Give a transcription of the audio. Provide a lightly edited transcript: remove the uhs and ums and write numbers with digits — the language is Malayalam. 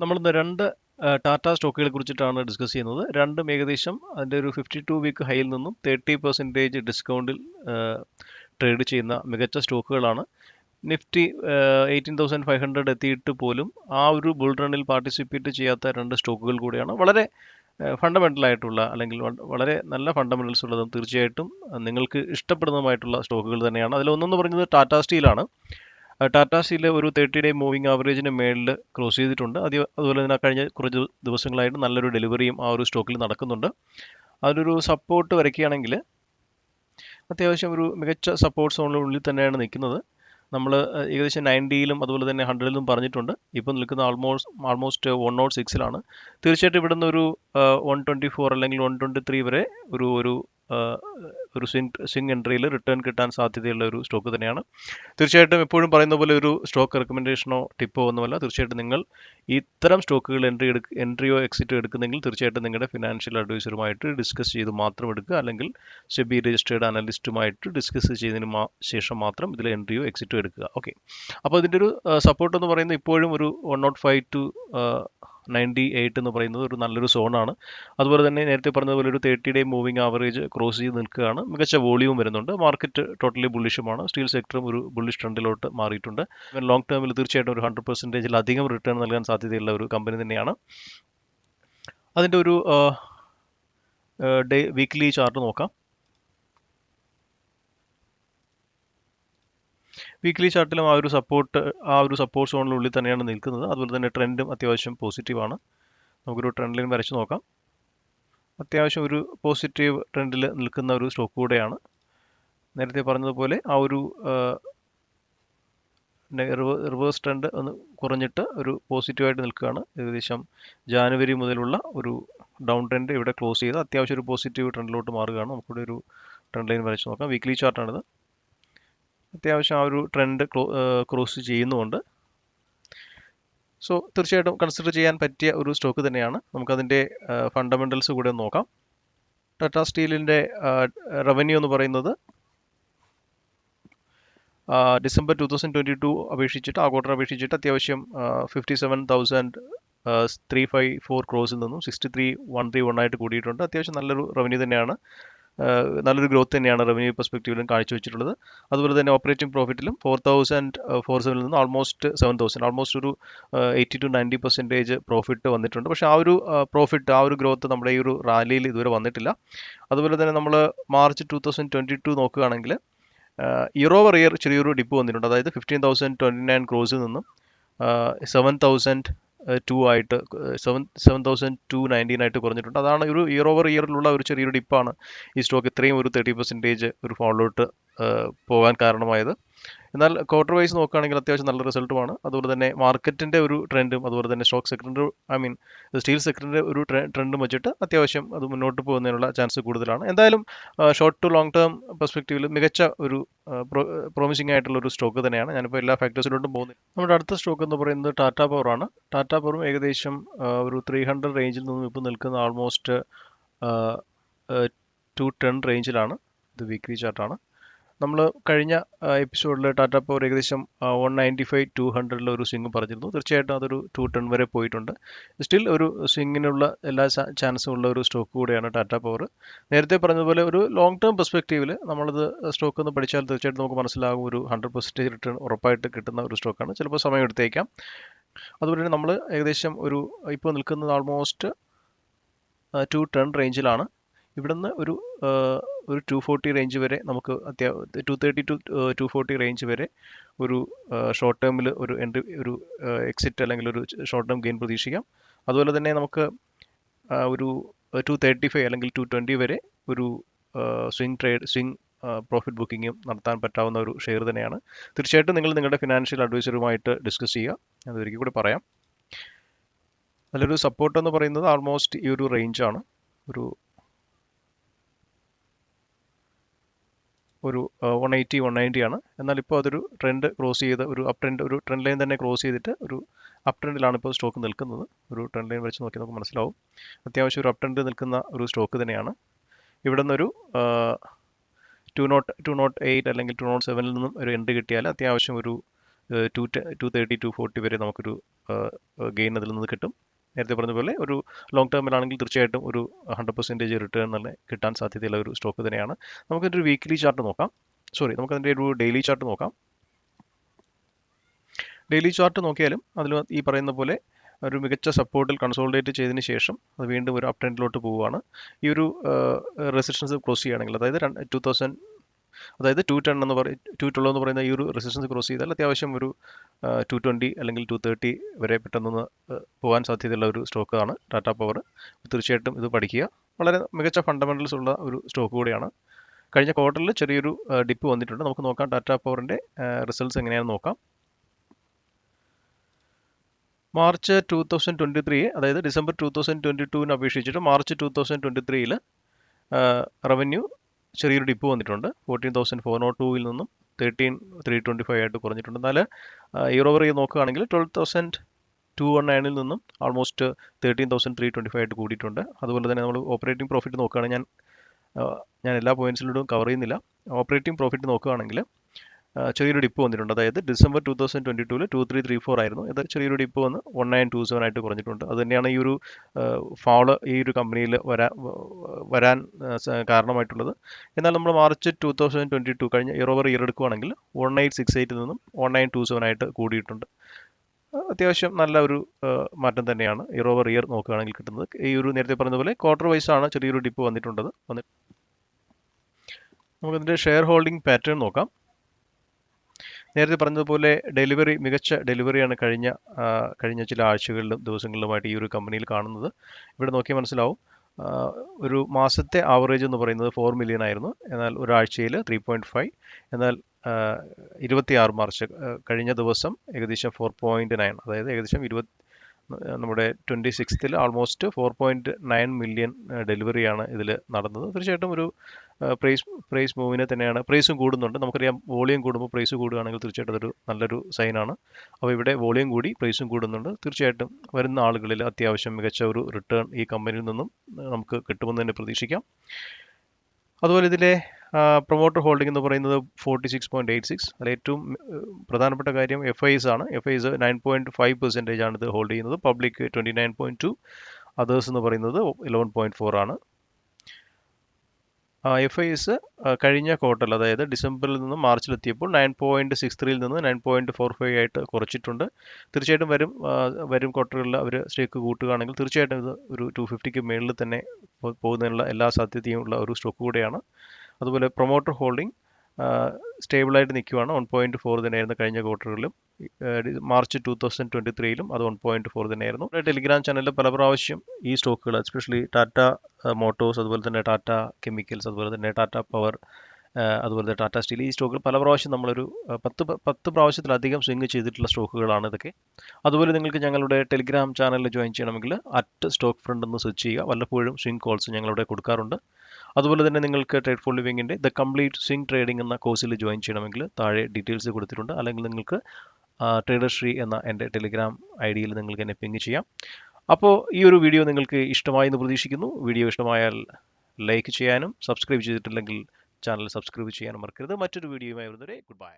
നമ്മളിന്ന് രണ്ട് ടാറ്റ സ്റ്റോക്കുകളെ കുറിച്ചിട്ടാണ് ഡിസ്കസ് ചെയ്യുന്നത്. രണ്ടും ഏകദേശം അതിൻ്റെ ഒരു 52 വീക്ക് ഹൈയിൽ നിന്നും 30% ഡിസ്കൗണ്ടിൽ ട്രേഡ് ചെയ്യുന്ന മികച്ച സ്റ്റോക്കുകളാണ്. നിഫ്റ്റി 18,500 എത്തിയിട്ട് പോലും ആ ഒരു ബുൾ റണ്ണിൽ പാർട്ടിസിപ്പേറ്റ് ചെയ്യാത്ത രണ്ട് സ്റ്റോക്കുകൾ കൂടിയാണ്. വളരെ ഫണ്ടമെൻ്റൽ ആയിട്ടുള്ള അല്ലെങ്കിൽ വളരെ നല്ല ഫണ്ടമെൻ്റൽസ് ഉള്ളതും തീർച്ചയായിട്ടും നിങ്ങൾക്ക് ഇഷ്ടപ്പെടുന്നതുമായിട്ടുള്ള സ്റ്റോക്കുകൾ തന്നെയാണ്. അതിലൊന്നെന്ന് പറയുന്നത് ടാറ്റ സ്റ്റീലാണ്. ടാറ്റ സ്റ്റീൽ ഒരു 30-ഡേ മൂവിംഗ് ആവറേജിന് മേളിൽ ക്രോസ് ചെയ്തിട്ടുണ്ട്. അതുപോലെ തന്നെ കഴിഞ്ഞ കുറച്ച് ദിവസങ്ങളായിട്ട് നല്ലൊരു ഡെലിവറിയും ആ ഒരു സ്റ്റോക്കിൽ നടക്കുന്നുണ്ട്. അതിലൊരു സപ്പോർട്ട് വരയ്ക്കുകയാണെങ്കിൽ അത്യാവശ്യം ഒരു മികച്ച സപ്പോർട്ട് സോണിനുള്ളിൽ തന്നെയാണ് നിൽക്കുന്നത്. നമ്മൾ ഏകദേശം 90ലും അതുപോലെ തന്നെ 100ലും പറഞ്ഞിട്ടുണ്ട്. ഇപ്പോൾ നിൽക്കുന്ന ആൾമോസ്റ്റ് 106ലാണ്. തീർച്ചയായിട്ടും ഇവിടുന്ന് ഒരു 124 അല്ലെങ്കിൽ 123 വരെ ഒരു സ്വിംഗ് എൻട്രിയിൽ റിട്ടേൺ കിട്ടാൻ സാധ്യതയുള്ള ഒരു സ്റ്റോക്ക് തന്നെയാണ്. തീർച്ചയായിട്ടും എപ്പോഴും പറയുന്ന പോലെ ഒരു സ്റ്റോക്ക് റെക്കമെൻഡേഷനോ ടിപ്പോ ഒന്നുമല്ല. തീർച്ചയായിട്ടും നിങ്ങൾ ഇത്തരം സ്റ്റോക്കുകൾ എൻട്രിയോ എക്സിറ്റോ എടുക്കുന്നെങ്കിൽ തീർച്ചയായിട്ടും നിങ്ങളുടെ ഫിനാൻഷ്യൽ അഡ്വൈസറുമായിട്ട് ഡിസ്കസ് ചെയ്ത് മാത്രം എടുക്കുക. അല്ലെങ്കിൽ സെബി രജിസ്റ്റേർഡ് അനലിസ്റ്റുമായിട്ട് ഡിസ്കസ് ചെയ്തതിന് ശേഷം മാത്രം ഇതിൽ എൻട്രിയോ എക്സിറ്റോ എടുക്കുക. ഓക്കെ, അപ്പോൾ ഇതിൻ്റെ ഒരു സപ്പോർട്ട് എന്ന് പറയുന്നത് ഇപ്പോഴും ഒരു 105 to 98 എന്ന് പറയുന്നത് ഒരു നല്ലൊരു സോണാണ്. അതുപോലെ തന്നെ നേരത്തെ പറഞ്ഞതുപോലെ ഒരു 30-ഡേ മൂവിംഗ് ആവറേജ് ക്രോസ് ചെയ്ത് നിൽക്കുകയാണ്. മികച്ച വോളിയം വരുന്നുണ്ട്. മാർക്കറ്റ് ടോട്ടലി ബുള്ളിഷുമാണ്. സ്റ്റീൽ സെക്ടറും ഒരു ബുള്ളിഷ് ട്രെൻഡിലോട്ട് മാറിയിട്ടുണ്ട്. ലോങ് ടേമിൽ തീർച്ചയായിട്ടും ഒരു 100%-ൽ റിട്ടേൺ നൽകാൻ സാധ്യതയുള്ള ഒരു കമ്പനി തന്നെയാണ്. അതിൻ്റെ ഒരു വീക്ക്ലി ചാർട്ട് നോക്കാം. വീക്ക്ലി ചാർട്ടിലും ആ ഒരു സപ്പോർട്ട് സോണിനുള്ളിൽ തന്നെയാണ് നിൽക്കുന്നത്. അതുപോലെ തന്നെ ട്രെൻഡും അത്യാവശ്യം പോസിറ്റീവാണ്. നമുക്കൊരു ട്രെൻഡ് ലൈൻ വരച്ച് നോക്കാം. അത്യാവശ്യം ഒരു പോസിറ്റീവ് ട്രെൻഡിൽ നിൽക്കുന്ന ഒരു സ്റ്റോക്ക് കൂടെയാണ്. നേരത്തെ പറഞ്ഞതുപോലെ ആ ഒരു റിവേഴ്സ് ട്രെൻഡ് ഒന്ന് കുറഞ്ഞിട്ട് ഒരു പോസിറ്റീവായിട്ട് നിൽക്കുകയാണ്. ഏകദേശം ജാനുവരി മുതലുള്ള ഒരു ഡൗൺ ട്രെൻഡ് ഇവിടെ ക്ലോസ് ചെയ്ത് അത്യാവശ്യം ഒരു പോസിറ്റീവ് ട്രെൻഡിലോട്ട് മാറുകയാണ്. നമുക്കിവിടെ ഒരു ട്രെൻഡ് ലൈൻ വരച്ച് നോക്കാം. വീക്ക്ലി ചാർട്ടാണിത്. അത്യാവശ്യം ആ ഒരു ട്രെൻഡ് ക്രോസ് ചെയ്യുന്നുമുണ്ട്. സോ തീർച്ചയായിട്ടും കൺസിഡർ ചെയ്യാൻ പറ്റിയ ഒരു സ്റ്റോക്ക് തന്നെയാണ്. നമുക്കതിൻ്റെ ഫണ്ടമെൻ്റൽസ് കൂടെ നോക്കാം. ടാറ്റ സ്റ്റീലിൻ്റെ റവന്യൂ എന്ന് പറയുന്നത് ഡിസംബർ 2022 അപേക്ഷിച്ചിട്ട് ആ ക്വാർട്ടർ അപേക്ഷിച്ചിട്ട് അത്യാവശ്യം 57,354 ക്രോസിൽ നിന്നും 63,131 ആയിട്ട് കൂടിയിട്ടുണ്ട്. അത്യാവശ്യം നല്ലൊരു റവന്യൂ തന്നെയാണ്. നല്ലൊരു ഗ്രോത്ത് തന്നെയാണ് റവന്യൂ പെർസ്പെക്റ്റീവിലും കാഴ്ചവെച്ചിട്ടുള്ളത്. അതുപോലെ തന്നെ ഓപ്പറേറ്റിംഗ് പ്രോഫിറ്റിലും 4,047 നിന്ന് ആൾമോസ്റ്റ് 7,000 ആൾമോസ്റ്റ് ഒരു 80 to 90% പ്രോഫിറ്റ് വന്നിട്ടുണ്ട്. പക്ഷേ ആ ഒരു പ്രോഫിറ്റ് ആ ഒരു ഗ്രോത്ത് നമ്മുടെ ഈ ഒരു റാലിയിൽ ഇതുവരെ വന്നിട്ടില്ല. അതുപോലെ തന്നെ നമ്മൾ മാർച്ച് 2022 നോക്കുകയാണെങ്കിൽ ഇയർ ഓവർ ഇയർ ചെറിയൊരു ഡിപ്പ് വന്നിട്ടുണ്ട്. അതായത് 15,029 ക്രോസിൽ നിന്നും 7,219 ആയിട്ട് കുറഞ്ഞിട്ടുണ്ട്. അതാണ് ഒരു ഇയർ ഓവർ ഇയറിലുള്ള ഒരു ചെറിയൊരു ഡിപ്പാണ് ഈ സ്റ്റോക്ക് ഇത്രയും ഒരു 30% ഒരു ഫോളിലോട്ട് പോകാൻ കാരണമായത്. എന്നാൽ ക്വാർട്ടർ വൈസ് നോക്കുകയാണെങ്കിൽ അത്യാവശ്യം നല്ല റിസൾട്ടുമാണ്. അതുപോലെ തന്നെ മാർക്കറ്റിൻ്റെ ഒരു ട്രെൻഡും അതുപോലെ തന്നെ സ്റ്റോക്ക് സെക്ടറിൻ്റെ സ്റ്റീൽ സെക്ടറിൻ്റെ ഒരു ട്രെൻഡും വെച്ചിട്ട് അത്യാവശ്യം അത് മുന്നോട്ട് പോകുന്നതിനുള്ള ചാൻസ് കൂടുതലാണ്. എന്തായാലും ഷോർട്ട് ടു ലോങ് ടേം പെർസ്പെക്റ്റീവിൽ മികച്ച ഒരു പ്രോമിസിംഗ് ആയിട്ടുള്ള ഒരു സ്റ്റോക്ക് തന്നെയാണ്. ഞാനിപ്പോൾ എല്ലാ ഫാക്ടേഴ്സിലോട്ടും പോകുന്നത്. നമ്മുടെ അടുത്ത സ്റ്റോക്ക് എന്ന് പറയുന്നത് ടാറ്റ പവറാണ്. ടാറ്റ പവറും ഏകദേശം ഒരു 300 റേഞ്ചിൽ നിന്നും ഇപ്പോൾ നിൽക്കുന്ന ആൾമോസ്റ്റ് 210 റേഞ്ചിലാണ്. ഇത് വീക്ക്ലി ചാർട്ടാണ്. നമ്മൾ കഴിഞ്ഞ എപ്പിസോഡിൽ ടാറ്റ പവർ ഏകദേശം 195-200 ഒരു സ്വിംഗ് പറഞ്ഞിരുന്നു. തീർച്ചയായിട്ടും അതൊരു 210 വരെ പോയിട്ടുണ്ട്. സ്റ്റിൽ ഒരു സ്വിങ്ങിനുള്ള എല്ലാ ചാൻസും ഉള്ള ഒരു സ്റ്റോക്ക് കൂടെയാണ് ടാറ്റ പവർ. നേരത്തെ പറഞ്ഞതുപോലെ ഒരു ലോങ് ടേം പെർസ്പെക്റ്റീവിൽ നമ്മളിത് സ്റ്റോക്ക് ഒന്ന് പഠിച്ചാൽ തീർച്ചയായിട്ടും നമുക്ക് മനസ്സിലാകും ഒരു 100% റിട്ടേൺ ഉറപ്പായിട്ട് കിട്ടുന്ന ഒരു സ്റ്റോക്കാണ്. ചിലപ്പോൾ സമയം എടുത്തേക്കാം. അതുപോലെ തന്നെ നമ്മൾ ഏകദേശം ഇപ്പോൾ നിൽക്കുന്നത് ആൾമോസ്റ്റ് 210 റേഞ്ചിലാണ്. ഇവിടുന്ന് ഒരു 240 റേഞ്ച് വരെ നമുക്ക് 230 to 240 റേഞ്ച് വരെ ഒരു ഷോർട്ട് ടേമിൽ ഒരു എക്സിറ്റ് അല്ലെങ്കിൽ ഒരു ഷോർട്ട് ടേം ഗെയിൻ പ്രതീക്ഷിക്കാം. അതുപോലെ തന്നെ നമുക്ക് ഒരു 235 അല്ലെങ്കിൽ 220 വരെ ഒരു സ്വിംഗ് പ്രോഫിറ്റ് ബുക്കിങ്ങും നടത്താൻ പറ്റാവുന്ന ഒരു ഷെയർ തന്നെയാണ്. തീർച്ചയായിട്ടും നിങ്ങൾ നിങ്ങളുടെ ഫിനാൻഷ്യൽ അഡ്വൈസറുമായിട്ട് ഡിസ്കസ് ചെയ്യുക. ഞാൻ ഒരിക്കൽ കൂടി പറയാം. നല്ലൊരു സപ്പോർട്ട് എന്ന് പറയുന്നത് ആൾമോസ്റ്റ് ഈ ഒരു റേഞ്ചാണ്. ഒരു 180-190 ആണ്. എന്നാൽ ഇപ്പോൾ അതൊരു ട്രെൻഡ് ക്രോസ് ചെയ്ത് ഒരു ട്രെൻഡ് ലൈൻ തന്നെ ക്രോസ് ചെയ്തിട്ട് ഒരു അപ് ട്രെൻഡിലാണ് ഇപ്പോൾ സ്റ്റോക്ക് നിൽക്കുന്നത്. ഒരു ട്രെൻഡ് ലൈൻ വെച്ച് നോക്കി നമുക്ക് മനസ്സിലാവും. അത്യാവശ്യം ഒരു അപ് ട്രെൻഡിൽ നിൽക്കുന്ന ഒരു സ്റ്റോക്ക് തന്നെയാണ്. ഇവിടെ നിന്നൊരു 208 അല്ലെങ്കിൽ 207 നിന്നും ഒരു എൻട്രി കിട്ടിയാൽ അത്യാവശ്യം ഒരു 230 240 വരെ നമുക്കൊരു ഗെയിൻ അതിൽ നിന്ന് കിട്ടും. നേരത്തെ പറഞ്ഞ പോലെ ഒരു ലോങ് ടേമിലാണെങ്കിൽ തീർച്ചയായിട്ടും ഒരു 100% റിട്ടേൺ തന്നെ കിട്ടാൻ സാധ്യതയുള്ള ഒരു സ്റ്റോക്ക് തന്നെയാണ്. നമുക്കതിൻ്റെ ഒരു വീക്ക്ലി ചാർട്ട് നോക്കാം. നമുക്കതിൻ്റെ ഒരു ഡെയിലി ചാർട്ട് നോക്കാം. ഡെയിലി ചാർട്ട് നോക്കിയാലും അതിൽ ഈ പറയുന്ന പോലെ ഒരു മികച്ച സപ്പോർട്ടിൽ കൺസോളിഡേറ്റ് ചെയ്തതിന് ശേഷം അത് വീണ്ടും ഒരു അപ് ട്രെൻഡിലോട്ട് പോവുകയാണ്. ഈ ഒരു റെസിസ്റ്റൻസ് ക്രോസ് ചെയ്യുകയാണെങ്കിൽ അതായത് 210 എന്ന് 212 എന്ന് പറയുന്ന ഈ ഒരു റെസിസ്റ്റൻസ് ക്രോസ് ചെയ്താൽ അത്യാവശ്യം ഒരു 220 അല്ലെങ്കിൽ 230 വരെ പെട്ടെന്ന് പോകാൻ സാധ്യതയുള്ള ഒരു സ്റ്റോക്കാണ് ടാറ്റ പവർ. തീർച്ചയായിട്ടും ഇത് പഠിക്കുക. വളരെ മികച്ച ഫണ്ടമെന്റൽസ് ഉള്ള ഒരു സ്റ്റോക്ക് കൂടിയാണ്. കഴിഞ്ഞ ക്വാർട്ടറിൽ ചെറിയൊരു ഡിപ്പ് വന്നിട്ടുണ്ട്. നമുക്ക് നോക്കാം ടാറ്റ പവറിൻ്റെ റിസൾട്ട്സ് എങ്ങനെയാണെന്ന് നോക്കാം. മാർച്ച് 2023 അതായത് ഡിസംബർ 2022 അപേക്ഷിച്ചിട്ട് മാർച്ച് 2023 റവന്യൂ ചെറിയൊരു ഡിപ്പ് വന്നിട്ടുണ്ട്. 14,402 നിന്നും 13,325 ആയിട്ട് കുറഞ്ഞിട്ടുണ്ട്. എന്നാൽ ഇയർ ഓവർ ഇയർ നോക്കുകയാണെങ്കിൽ 12,219 നിന്നും ആൾമോസ്റ്റ് 13,325 ആയിട്ട് കൂടിയിട്ടുണ്ട്. അതുപോലെ തന്നെ നമ്മൾ ഓപ്പറേറ്റിംഗ് പ്രോഫിറ്റ് നോക്കുകയാണെങ്കിൽ ഞാൻ എല്ലാ പോയിന്റ്സിലൂടെയും കവർ ചെയ്യുന്നില്ല. ഓപ്പറേറ്റിംഗ് പ്രോഫിറ്റ് നോക്കുകയാണെങ്കിൽ ചെറിയൊരു ഡിപ്പ് വന്നിട്ടുണ്ട്. അതായത് ഡിസംബർ 2022 2334 ആയിരുന്നു. ഇത് ചെറിയൊരു ഡിപ്പ് വന്ന് 1927 ആയിട്ട് കുറഞ്ഞിട്ടുണ്ട്. അത് തന്നെയാണ് ഈ ഒരു ഫാള് ഈ ഒരു കമ്പനിയിൽ വരാൻ കാരണമായിട്ടുള്ളത്. എന്നാൽ നമ്മൾ മാർച്ച് 2022 കഴിഞ്ഞ ഇയർ ഓവർ ഇയർ എടുക്കുകയാണെങ്കിൽ 1868 നിന്നും 1927 ആയിട്ട് കൂടിയിട്ടുണ്ട്. അത്യാവശ്യം നല്ല ഒരു മാറ്റം തന്നെയാണ് ഇയർ ഓവർ ഇയർ നോക്കുകയാണെങ്കിൽ കിട്ടുന്നത്. ഈ ഒരു നേരത്തെ പറഞ്ഞ പോലെ ക്വാർട്ടർ വൈസ് ആണ് ചെറിയൊരു ഡിപ്പ് വന്നിട്ടുള്ളത്. നമുക്കതിൻ്റെ ഷെയർ ഹോൾഡിംഗ് പാറ്റേൺ നോക്കാം. നേരത്തെ പറഞ്ഞതുപോലെ മികച്ച ഡെലിവറിയാണ് കഴിഞ്ഞ ചില ആഴ്ചകളിലും ദിവസങ്ങളിലുമായിട്ട് ഈ ഒരു കമ്പനിയിൽ കാണുന്നത്. ഇവിടെ നോക്കിയാൽ മനസ്സിലാവും. ഒരു മാസത്തെ ആവറേജ് എന്ന് പറയുന്നത് 4 മില്യൺ ആയിരുന്നു. എന്നാൽ ഒരാഴ്ചയിൽ 3.5. എന്നാൽ 26 മാർച്ച് കഴിഞ്ഞ ദിവസം ഏകദേശം 4.9, അതായത് ഏകദേശം നമ്മുടെ 26th ആൾമോസ്റ്റ് 4.9 മില്യൺ ഡെലിവറിയാണ് ഇതിൽ നടന്നത്. തീർച്ചയായിട്ടും ഒരു പ്രൈസ് മൂവിനെ തന്നെയാണ്. പ്രൈസും കൂടുന്നുണ്ട്. നമുക്കറിയാം വോളിയം കൂടുമ്പോൾ പ്രൈസ് കൂടുകയാണെങ്കിൽ തീർച്ചയായിട്ടും അതൊരു നല്ലൊരു സൈനാണ്. അപ്പോൾ ഇവിടെ വോളിയം കൂടി പ്രൈസും കൂടുന്നുണ്ട്. തീർച്ചയായിട്ടും വരുന്ന ആളുകളിൽ അത്യാവശ്യം മികച്ച ഒരു റിട്ടേൺ ഈ കമ്പനിയിൽ നിന്നും നമുക്ക് കിട്ടുമെന്ന് തന്നെ പ്രതീക്ഷിക്കാം. അതുപോലെ ഇതിലെ പ്രൊമോട്ടർ ഹോൾഡിംഗ് എന്ന് പറയുന്നത് 46.86. അതിൽ ഏറ്റവും പ്രധാനപ്പെട്ട കാര്യം FIs ആണ്. FIs 9.5% ആണ് ഇത് ഹോൾഡ് ചെയ്യുന്നത്. പബ്ലിക് 29.2, അതേഴ്സ് എന്ന് പറയുന്നത് 11.4 ആണ്. FIs കഴിഞ്ഞ ക്വാർട്ടറിൽ അതായത് ഡിസംബറിൽ നിന്നും മാർച്ചിലെത്തിയപ്പോൾ 9.63 നിന്ന് 9.45 ആയിട്ട് കുറച്ചിട്ടുണ്ട്. തീർച്ചയായിട്ടും വരും ക്വാർട്ടറുകളിൽ അവർ സ്റ്റേക്ക് കൂട്ടുകയാണെങ്കിൽ തീർച്ചയായിട്ടും ഇത് ഒരു 250ക്ക് മേളിൽ തന്നെ പോകുന്നതിനുള്ള എല്ലാ സാധ്യതയും ഉള്ള ഒരു സ്റ്റോക്ക് കൂടെയാണ്. അതുപോലെ പ്രൊമോട്ടർ ഹോൾഡിംഗ് സ്റ്റേബിളായിട്ട് നിൽക്കുകയാണ്. 1.4 തന്നെയായിരുന്നു കഴിഞ്ഞ ക്വാർട്ടറിലും. മാർച്ച് 2023 അത് 1.4 തന്നെയായിരുന്നു. ടെലിഗ്രാം ചാനലിൽ പല പ്രാവശ്യം ഈ സ്റ്റോക്കുകൾ എസ്പെഷ്യലി ടാറ്റ മോട്ടോഴ്സ്, അതുപോലെ തന്നെ ടാറ്റ കെമിക്കൽസ്, അതുപോലെ തന്നെ ടാറ്റ പവർ, അതുപോലെ തന്നെ ടാറ്റ സ്റ്റീൽ, ഈ സ്റ്റോക്കുകൾ പല പ്രാവശ്യം നമ്മളൊരു 10 പ്രാവശ്യത്തിലധികം സ്വിങ് ചെയ്തിട്ടുള്ള സ്റ്റോക്കുകളാണ് ഇതൊക്കെ. അതുപോലെ നിങ്ങൾക്ക് ഞങ്ങളുടെ ടെലിഗ്രാം ചാനലിൽ ജോയിൻ ചെയ്യണമെങ്കിൽ @stock friend എന്ന് സെർച്ച് ചെയ്യുക. വല്ലപ്പോഴും സ്വിങ് കോൾസ് ഞങ്ങളിവിടെ കൊടുക്കാറുണ്ട്. അതുപോലെ തന്നെ നിങ്ങൾക്ക് Trade4livingന്റെ ദ കംപ്ലീറ്റ് സ്വിങ് ട്രേഡിംഗ് എന്ന കോഴ്സിൽ ജോയിൻ ചെയ്യണമെങ്കിൽ താഴെ ഡീറ്റെയിൽസ് കൊടുത്തിട്ടുണ്ട്. അല്ലെങ്കിൽ നിങ്ങൾക്ക് ട്രേഡർ ശ്രീ എന്ന എൻ്റെ ടെലിഗ്രാം IDയിൽ നിങ്ങൾക്ക് എന്നെ പിങ് ചെയ്യാം. അപ്പോൾ ഈ ഒരു വീഡിയോ നിങ്ങൾക്ക് ഇഷ്ടമായി എന്ന് പ്രതീക്ഷിക്കുന്നു. വീഡിയോ ഇഷ്ടമായാൽ ലൈക്ക് ചെയ്യാനും സബ്സ്ക്രൈബ് ചെയ്തിട്ടില്ലെങ്കിൽ ചാനൽ സബ്സ്ക്രൈബ് ചെയ്യാനും മറക്കരുത്. മറ്റൊരു വീഡിയോയുമായി വരുന്നവരെ ഗുഡ് ബൈ.